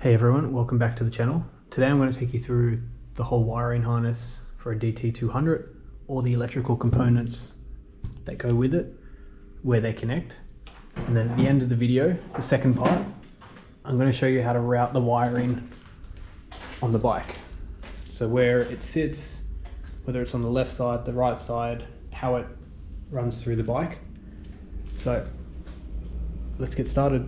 Hey everyone, welcome back to the channel. Today I'm going to take you through the whole wiring harness for a DT200, all the electrical components that go with it, where they connect, and then at the end of the video, the second part, I'm going to show you how to route the wiring on the bike. So where it sits, whether it's on the left side, the right side, how it runs through the bike. So let's get started.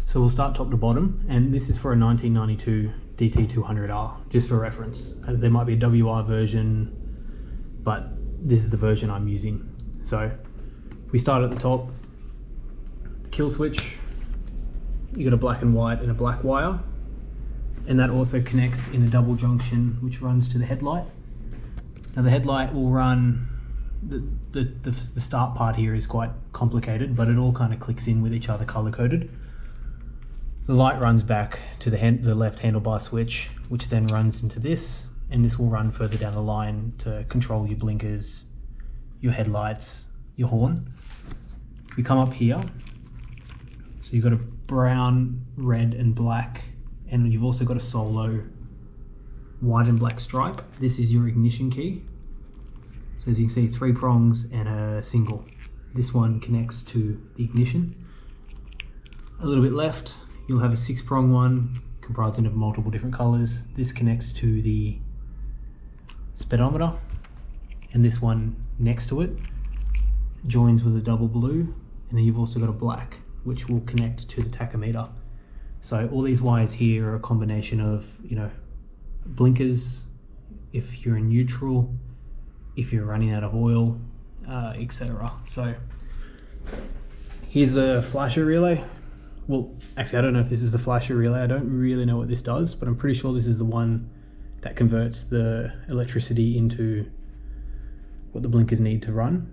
So we'll start top to bottom, and this is for a 1992 DT200R, just for reference. There might be a WR version, but this is the version I'm using. So we start at the top, the kill switch, you got a black and white and a black wire, and that also connects in a double junction which runs to the headlight. Now the headlight will run, the start part here is quite complicated, but it all kind of clicks in with each other color coded. The light runs back to the left handlebar switch, which then runs into this, and this will run further down the line to control your blinkers, your headlights, your horn. We come up here, so you've got a brown, red and black, and you've also got a solo white and black stripe. This is your ignition key. So as you can see, 3 prongs and a single. This one connects to the ignition. A little bit left, you'll have a 6-prong one comprising of multiple different colors. This connects to the speedometer, and this one next to it joins with a double blue, and then you've also got a black which will connect to the tachometer. So all these wires here are a combination of, blinkers, if you're in neutral, if you're running out of oil, etc. So here's a flasher relay. Well, actually, I don't know if this is the flasher relay. I don't really know what this does, but I'm pretty sure this is the one that converts the electricity into what the blinkers need to run.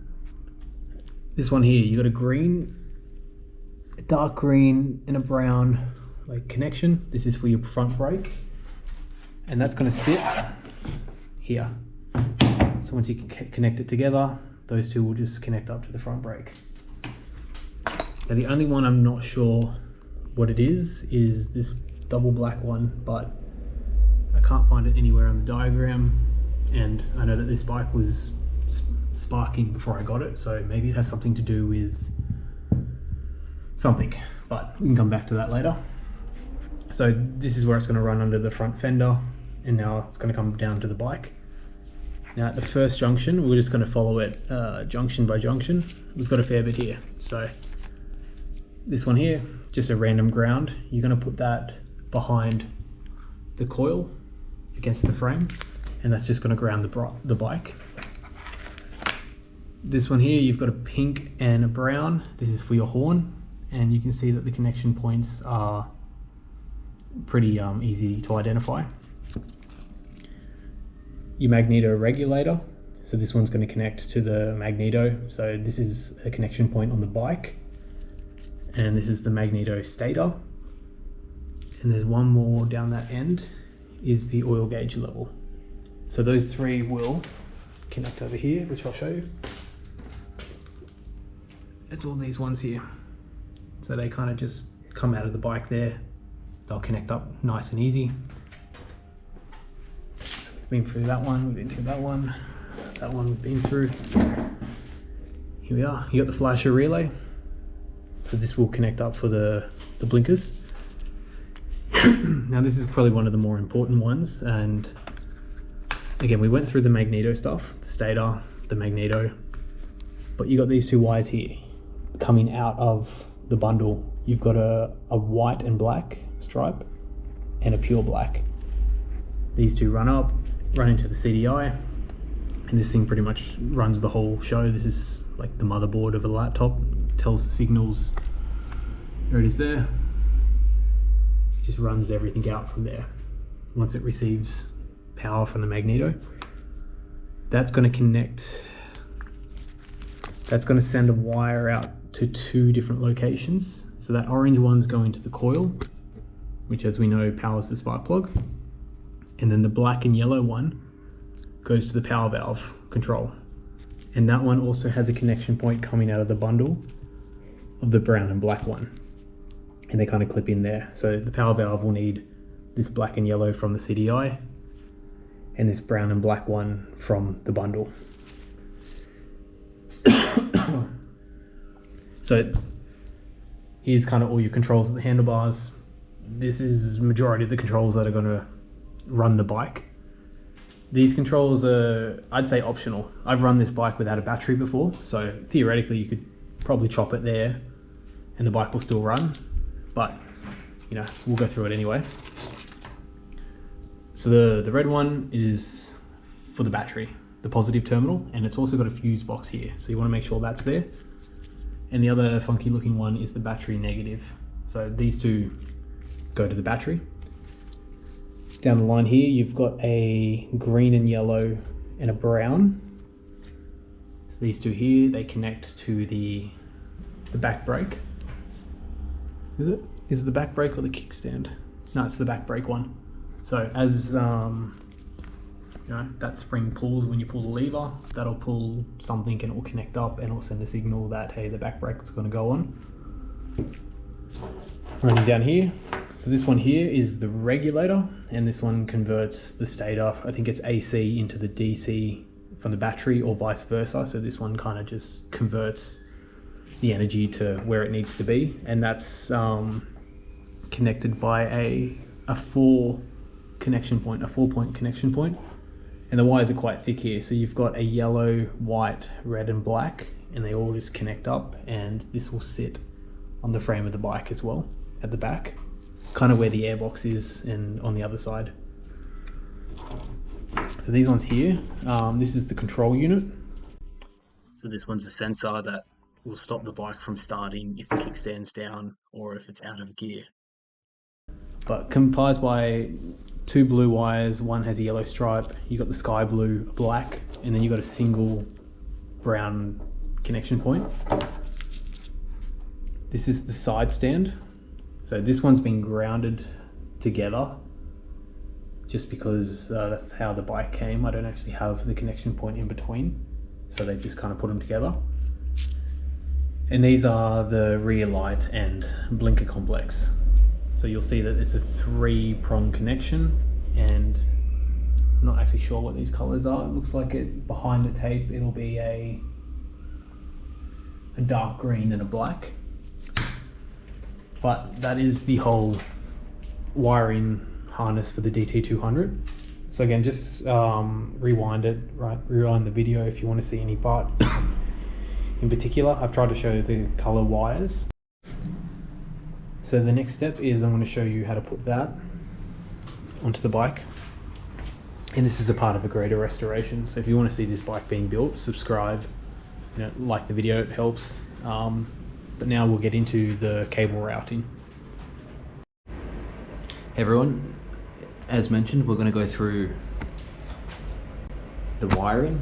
This one here, you got a green, a dark green and a brown connection. This is for your front brake, and that's going to sit here. So once you can connect it together, those two will just connect up to the front brake. Now the only one I'm not sure what it is this double black one, but I can't find it anywhere on the diagram, and I know that this bike was sparking before I got it, so maybe it has something to do with something, but we can come back to that later. So this is where it's going to run under the front fender, and now it's going to come down to the bike. Now at the first junction, we're just going to follow it junction by junction. We've got a fair bit here. So this one here, just a random ground. You're going to put that behind the coil against the frame, and that's just going to ground the bike. This one here, you've got a pink and a brown. This is for your horn, and you can see that the connection points are pretty easy to identify. Your magneto regulator, so this one's going to connect to the magneto. So this is a connection point on the bike, and this is the magneto stator, and there's one more down that end is the oil gauge level. So those 3 will connect over here, which I'll show you. It's all these ones here, so they kind of just come out of the bike there. They'll connect up nice and easy. So we've been through that one, we've been through that one we've been through. Here we are. You got the flasher relay, so this will connect up for the blinkers. Now this is probably one of the more important ones, and again, we went through the magneto stuff, the stator, the magneto, but you got these 2 wires here coming out of the bundle. You've got a white and black stripe and a pure black. These 2 run up, run into the CDI, and this thing pretty much runs the whole show. This is like the motherboard of a laptop, tells the signals. There it is there. It just runs everything out from there. Once it receives power from the magneto, that's going to connect, that's going to send a wire out to 2 different locations. So that orange one's going to the coil, which as we know powers the spark plug, and then the black and yellow one goes to the power valve control, and that one also has a connection point coming out of the bundle of the brown and black one. and they kind of clip in there. So the power valve will need this black and yellow from the CDI and this brown and black one from the bundle. So here's kind of all your controls of the handlebars. This is majority of the controls that are going to run the bike. These controls are, I'd say, optional. I've run this bike without a battery before, so theoretically you could probably chop it there and the bike will still run, but you know, we'll go through it anyway. So the red one is for the battery, the positive terminal, and it's also got a fuse box here, so you want to make sure that's there. And the other funky looking one is the battery negative. So these two go to the battery. Down the line here, you've got a green and yellow and a brown. So these two here, they connect to the back brake. Is it? Is it the back brake or the kickstand? No, it's the back brake one. So as you know, that spring pulls when you pull the lever, that'll pull something and it will connect up and it will send a signal that, hey, the back brake is going to go on. Running down here, so this one here is the regulator, and this one converts the stator, I think it's AC into the DC from the battery or vice versa. So this one kind of just converts the energy to where it needs to be, and that's connected by a 4-point connection point. And the wires are quite thick here, so you've got a yellow, white, red and black, and they all just connect up, and this will sit on the frame of the bike as well at the back, kind of where the airbox is and on the other side. So these ones here, this is the control unit. So this one's a sensor that will stop the bike from starting if the kickstand's down or if it's out of gear. But comprised by 2 blue wires, one has a yellow stripe, you got the sky blue, black, and then you got a single brown connection point. This is the side stand. So this one's been grounded together just because that's how the bike came. I don't actually have the connection point in between, so they just kind of put them together. And these are the rear light and blinker complex. So you'll see that it's a 3-prong connection, and I'm not actually sure what these colors are. It looks like it's behind the tape, it'll be a dark green and a black. But that is the whole wiring harness for the DT200. So again, just rewind the video if you want to see any part in particular. I've tried to show the color wires. So the next step is I'm going to show you how to put that onto the bike. And this is a part of a greater restoration. So if you want to see this bike being built, subscribe, you know, like the video, it helps. But now we'll get into the cable routing. Hey everyone, as mentioned, we're going to go through the wiring.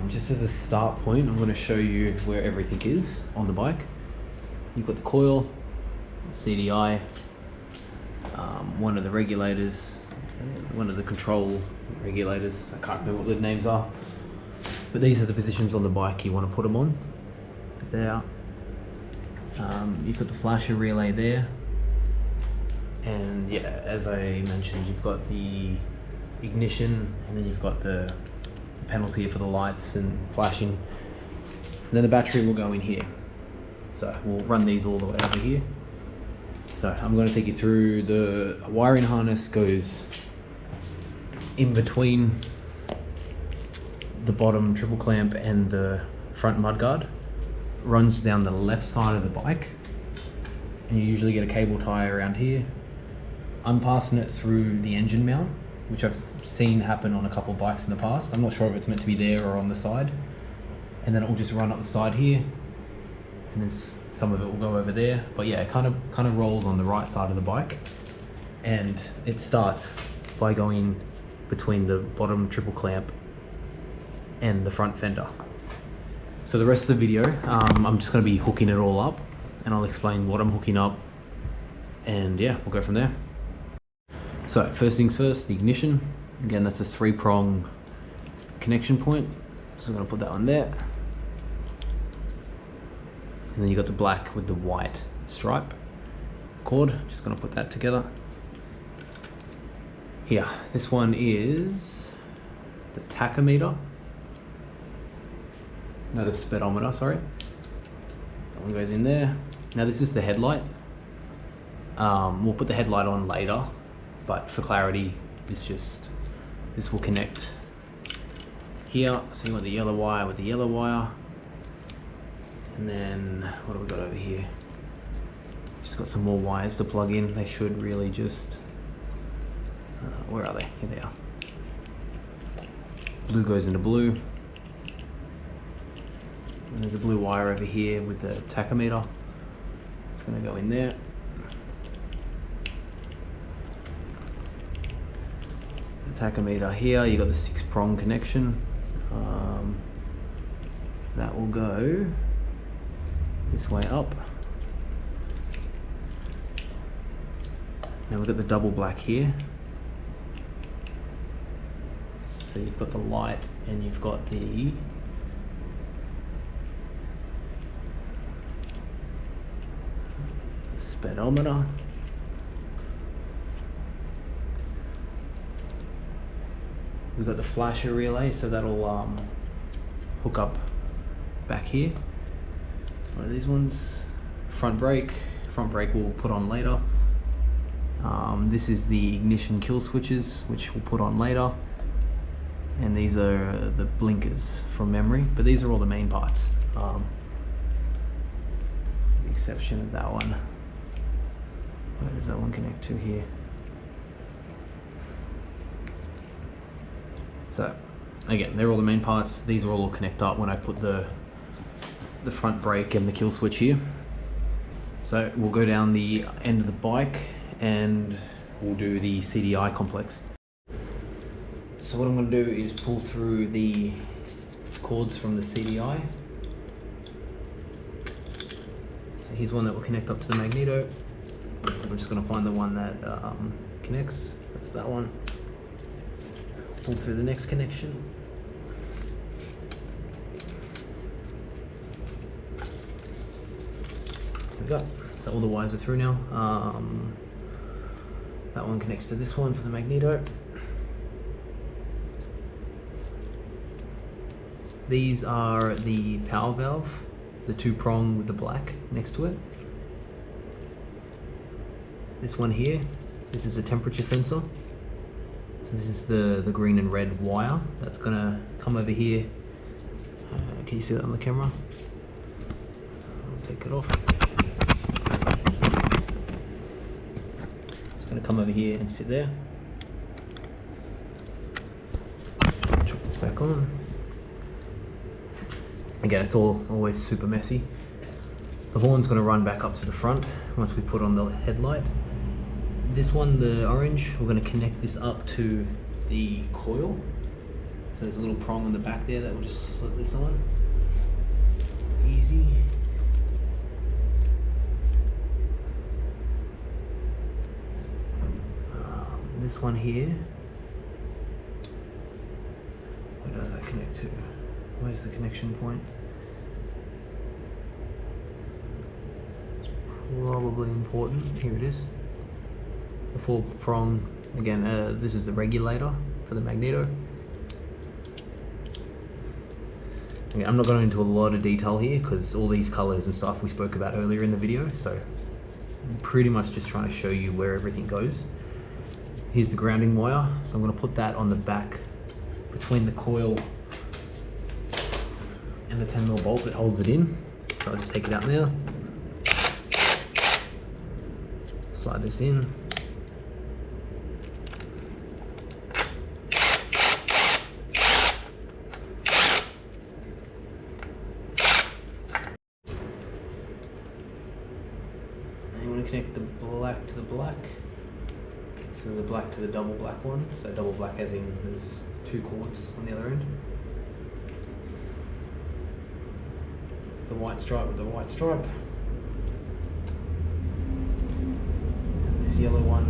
Just as a start point, I'm going to show you where everything is on the bike. You've got the coil, the CDI, one of the regulators, one of the control regulators. I can't remember what the names are, but these are the positions on the bike you want to put them on. There. You've got the flasher relay there, and yeah, as I mentioned, you've got the ignition, and then you've got the panels here for the lights and flashing, and then the battery will go in here. So we'll run these all the way over here. So I'm going to take you through the wiring harness. Goes in between the bottom triple clamp and the front mudguard, runs down the left side of the bike, and you usually get a cable tie around here. I'm passing it through the engine mount, which I've seen happen on a couple of bikes in the past. I'm not sure if it's meant to be there or on the side, and then it will just run up the side here, and then some of it will go over there. But yeah, it kind of rolls on the right side of the bike, and it starts by going between the bottom triple clamp and the front fender. So the rest of the video, I'm just going to be hooking it all up, and I'll explain what I'm hooking up, and yeah, we'll go from there. So first things first, the ignition. Again, that's a 3-prong connection point, so I'm going to put that on there. And then you got the black with the white stripe. cord. Just gonna put that together. Here, this one is the tachometer. No, the speedometer, sorry. That one goes in there. Now this is the headlight. We'll put the headlight on later, but for clarity, this will connect here. So you want the yellow wire with the yellow wire. And then, what have we got over here? Just got some more wires to plug in. They should really just, where are they? Here they are. Blue goes into blue. And there's a blue wire over here with the tachometer. It's gonna go in there. The tachometer here, you got the 6-prong connection. That will go this way up. Now we've got the double black here. So you've got the light and you've got the speedometer. We've got the flasher relay, so that'll hook up back here. One of these ones. Front brake we'll put on later. This is the ignition kill switches, which we'll put on later. And these are the blinkers from memory, but these are all the main parts. The exception of that one. Where does that one connect to here? So again, they're all the main parts. These are all connect up when I put the front brake and the kill switch here. So we'll go down the end of the bike and we'll do the CDI complex. So what I'm going to do is pull through the cords from the CDI. So here's one that will connect up to the magneto. So we're just going to find the one that connects. So that's that one. Pull through the next connection. There we go. So all the wires are through now. That one connects to this one for the magneto. These are the power valve, the 2-prong with the black next to it. This one here, this is a temperature sensor. So this is the green and red wire that's gonna come over here. Can you see that on the camera? I'll take it off. It's gonna come over here and sit there. Chuck this back on. Again, it's always super messy. The horn's going to run back up to the front once we put on the headlight. This one, the orange, we're going to connect this up to the coil. So there's a little prong on the back there that will just slip this on. Easy. This one here, where does that connect to? Where's the connection point? It's probably important. Here it is. The 4-prong, again, this is the regulator for the magneto. Okay, I'm not going into a lot of detail here because all these colors and stuff we spoke about earlier in the video, so I'm pretty much just trying to show you where everything goes. Here's the grounding wire, so I'm going to put that on the back between the coil and the 10mm bolt that holds it in. So I'll just take it out now. Slide this in. And you want to connect the black to the black. So the black to the double black one. So double black as in there's 2 cords on the other end. The white stripe with the white stripe. And this yellow one.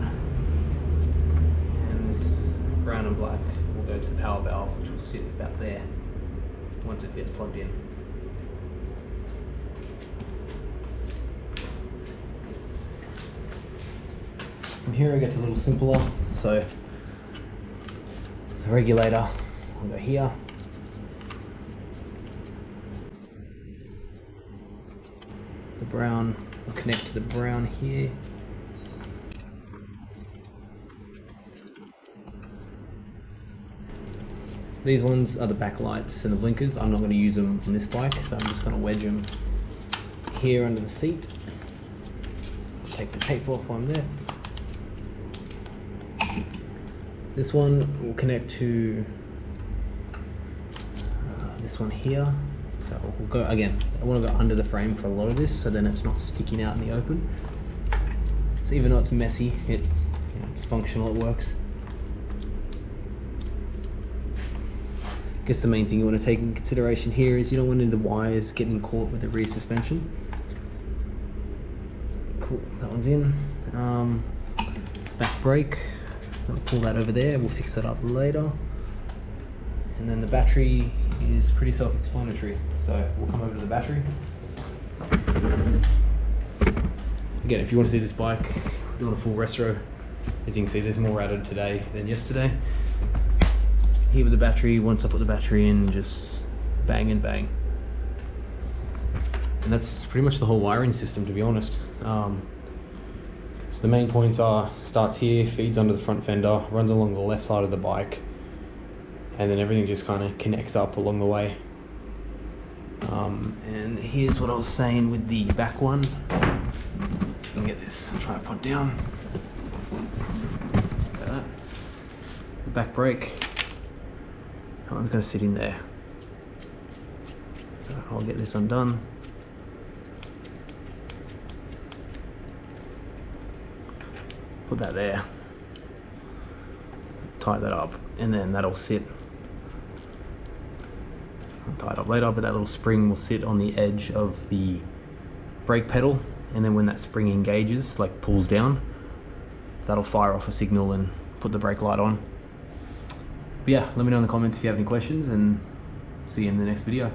And this brown and black will go to the power valve, which will sit about there once it gets plugged in. From here it gets a little simpler. So the regulator will go here. The brown will connect to the brown here. These ones are the backlights and the blinkers. I'm not going to use them on this bike, so I'm just going to wedge them here under the seat. Take the tape off while I'm there. This one will connect to this one here. So we'll go again. I want to go under the frame for a lot of this, so then it's not sticking out in the open. So even though it's messy, it's functional. It works. I guess the main thing you want to take in consideration here is you don't want any of the wires getting caught with the rear suspension. Cool, that one's in. Back brake, I'll pull that over there, we'll fix that up later. And then the battery is pretty self-explanatory, so we'll come over to the battery. Again, if you want to see this bike doing a full restro, as you can see there's more added today than yesterday. Here with the battery, once I put the battery in, just bang and bang. And that's pretty much the whole wiring system, to be honest. So the main points are, starts here, feeds under the front fender, runs along the left side of the bike, and then everything just kind of connects up along the way. And here's what I was saying with the back one. So I can get this tripod down. Like that. The back brake. That one's going to sit in there. So I'll get this undone. Put that there. Tie that up, and then that'll sit. I'll tie it up later, but that little spring will sit on the edge of the brake pedal, and then when that spring engages, like pulls down, that'll fire off a signal and put the brake light on. But yeah, let me know in the comments if you have any questions, and see you in the next video.